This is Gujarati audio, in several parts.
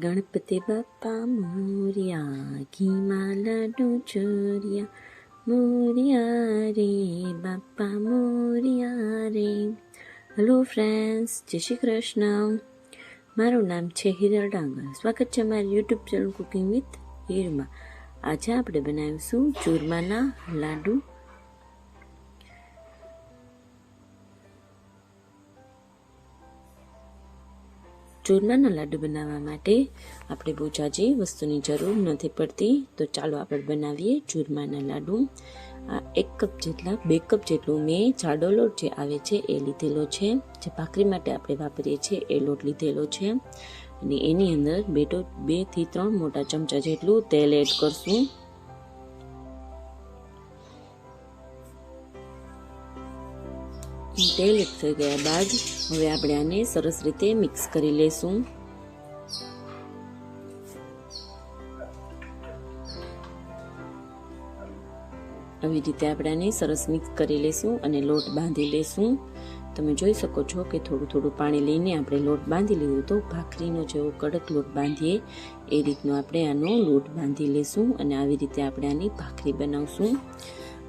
ગણપતિ બાપા મોર્યા, ઘીમાં લાડુ ચોર્યા, મોર્યા રે બાપા મોર્યા રે. હેલો ફ્રેન્ડ્સ, જય શ્રી કૃષ્ણ. મારું નામ છે હિરલ ડાંગર. સ્વાગત છે મારી યુટ્યુબ ચેનલ કુકિંગ વિથ હિરુમાં. આજે આપણે બનાવીશું ચૂરમાના લાડુ. ચૂરમાના લાડુ બનાવવા માટે આપણે બહુ જાજી વસ્તુની જરૂર નથી પડતી, તો ચાલો આપણે બનાવીએ ચૂરમાના લાડુ. આ 1 કપ જેટલા 2 કપ જેટલું મેં જાડો લોટ જે આવે છે એ લીધેલો છે. જે ભાખરી માટે આપણે વાપરીએ છીએ એ લોટ લીધેલો છે. અને એની અંદર 2 થી 3 મોટા ચમચા જેટલું તેલ એડ કરશું. તેલ એડ થઈ ગયા બાદ હવે આપણે આને સરસ રીતે મિક્સ કરી લેશું. આવી રીતે આપણે આને સરસ મિક્સ કરી લેશું અને લોટ બાંધી લેશું. તમે જોઈ શકો છો કે થોડું થોડું પાણી લઈને આપણે લોટ બાંધી લીધું, તો ભાખરીનો જેવો કડક લોટ બાંધીએ એ રીતનો આપણે આનો લોટ બાંધી લેશું અને આવી રીતે આપણે આની ભાખરી બનાવશું.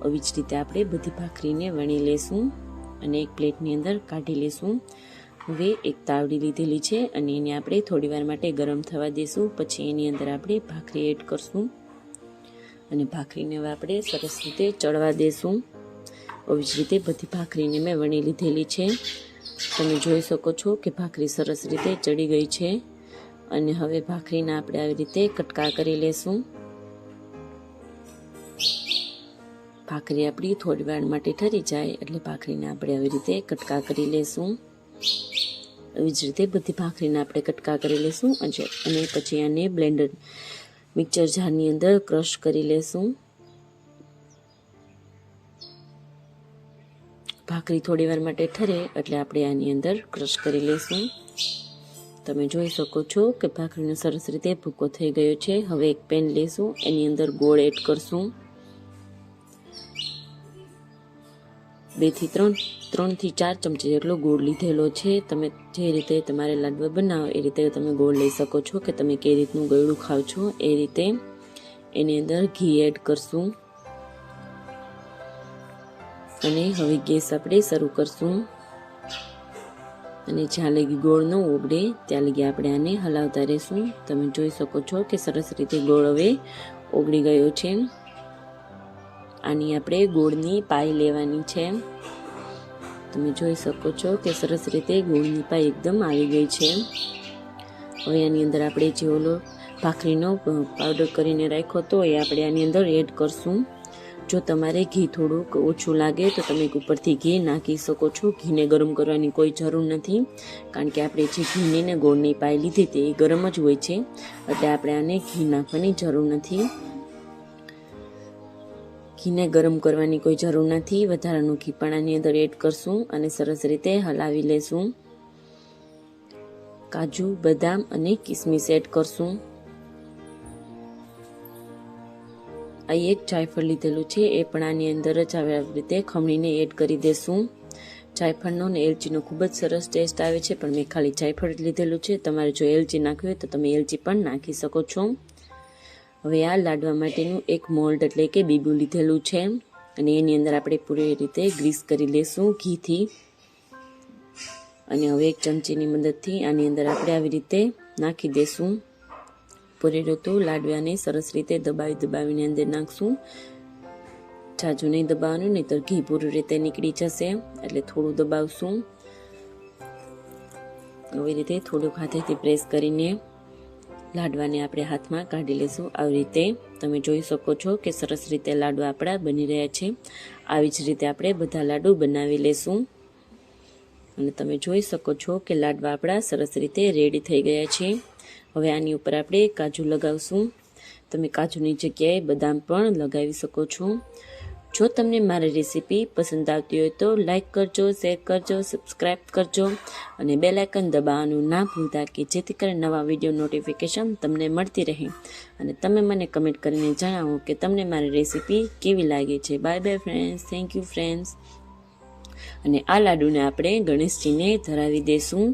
આવી જ રીતે આપણે બધી ભાખરીને વણી લેશું અને એક પ્લેટની અંદર કાઢી લેશું. હવે એક તાવડી લીધેલી છે અને એને આપણે થોડી વાર માટે ગરમ થવા દેશું. પછી એની અંદર આપણે ભાખરી એડ કરશું અને ભાખરીને હવે આપણે સરસ રીતે ચડવા દેશું. આવી જ રીતે બધી ભાખરીને મેં વણી લીધેલી છે. તમે જોઈ શકો છો કે ભાખરી સરસ રીતે ચડી ગઈ છે. અને હવે ભાખરીના આપણે આવી રીતે કટકા કરી લેશું. ભાખરી આપણી થોડી વાર માટે ઠરી જાય એટલે ભાખરીને આપણે આવી રીતે કટકા કરી લેશું. આવી જ રીતે બધી ભાખરીને આપણે કટકા કરી લેશું અને પછી આને બ્લેન્ડર મિક્સર જારની અંદર ક્રશ કરી લેશું. ભાખરી થોડી વાર માટે ઠરે એટલે આપણે આની અંદર ક્રશ કરી લેશું. તમે જોઈ શકો છો કે ભાખરીનો સરસ રીતે ભૂકો થઈ ગયો છે. હવે એક પેન લેશું, એની અંદર ગોળ એડ કરશું. 2 થી 4 ચમચી જેટલો ગોળ લીધેલો છે. તમે જે રીતે તમારે લાડવા બનાવો એ રીતે તમે ગોળ લઈ શકો છો, કે તમે કઈ રીતનું ગળ્યું ખાવ છો એ રીતે. એની અંદર ઘી એડ કરશું અને હવે ગેસ આપણે શરૂ કરશું. અને જ્યાં લગી ગોળ ન ઓગળે ત્યાં લગી આપણે આને હલાવતા રહેશું. તમે જોઈ શકો છો કે સરસ રીતે ગોળ હવે ઓગળી ગયો છે. આની આપણે ગોળની પાઈ લેવાની છે. તમે જોઈ શકો છો કે સરસ રીતે ગોળની પાઈ એકદમ આવી ગઈ છે. હવે આની અંદર આપણે જે ઓલો ભાખરીનો પાવડર કરીને રાખ્યો હતો એ આપણે આની અંદર એડ કરશું. જો તમારે ઘી થોડુંક ઓછું લાગે તો તમે ઉપરથી ઘી નાખી શકો છો. ઘીને ગરમ કરવાની કોઈ જરૂર નથી, કારણ કે આપણે જે ઘીની ને ગોળની પાઈ લીધી હતી એ ગરમ જ હોય છે, એટલે આપણે આને ઘી નાખવાની જરૂર નથી. ઘીને ગરમ કરવાની કોઈ જરૂર નથી. વધારાનું ઘી પણ આની અંદર એડ કરશું અને સરસ રીતે હલાવી લેશું. કાજુ, બદામ અને કિસમિસ એડ કરશું. આ એક જાયફળ લીધેલું છે, એ પણ આની અંદર જ આવી રીતે ખમણીને એડ કરી દેશું. જાયફળનો ને એલચીનો ખૂબ જ સરસ ટેસ્ટ આવે છે, પણ મેં ખાલી જાયફળ લીધેલું છે. તમારે જો એલચી નાખવી હોય તો તમે એલચી પણ નાખી શકો છો. હવે આ લાડવા માટેનું એક મોલ્ડ એટલે કે બીબું લીધેલું છે અને એની અંદર આપણે પૂરી રીતે ગ્રીસ કરી લેશું ઘીથી. અને હવે એક ચમચીની મદદથી આની અંદર આપણે આવી રીતે નાખી દેશું. પૂરેલું તો લાડવાને સરસ રીતે દબાવીને અંદર નાખશું. જાજુ નહીં દબાવવાનું, નહીં તો ઘી પૂરી રીતે નીકળી જશે, એટલે થોડું દબાવશું. આવી રીતે થોડુંક હાથેથી પ્રેસ કરીને લાડવાને આપણે હાથમાં કાઢી લેશું. આવી રીતે તમે જોઈ શકો છો કે સરસ રીતે લાડવા આપણા બની રહ્યા છે. આવી જ રીતે આપણે બધા લાડુ બનાવી લેશું. અને તમે જોઈ શકો છો કે લાડવા આપણા સરસ રીતે રેડી થઈ ગયા છે. હવે આની ઉપર આપણે કાજુ લગાવશું. તમે કાજુની જગ્યાએ બદામ પણ લગાવી શકો છો. જો તમને મારી રેસીપી પસંદ આવતી હોય તો લાઈક કરજો, શેર કરજો, સબસ્ક્રાઈબ કરજો અને બેલ આઇકન દબાવવાનું ના ભૂલતા, કે જેથી કરીને નવા વિડીયો નોટિફિકેશન તમને મળતી રહે. અને તમે મને કમેન્ટ કરીને જણાવો કે તમને મારી રેસીપી કેવી લાગે છે. Bye bye friends, thank you friends. અને આ લાડુને આપણે ગણેશજીને ધરાવી દેશું.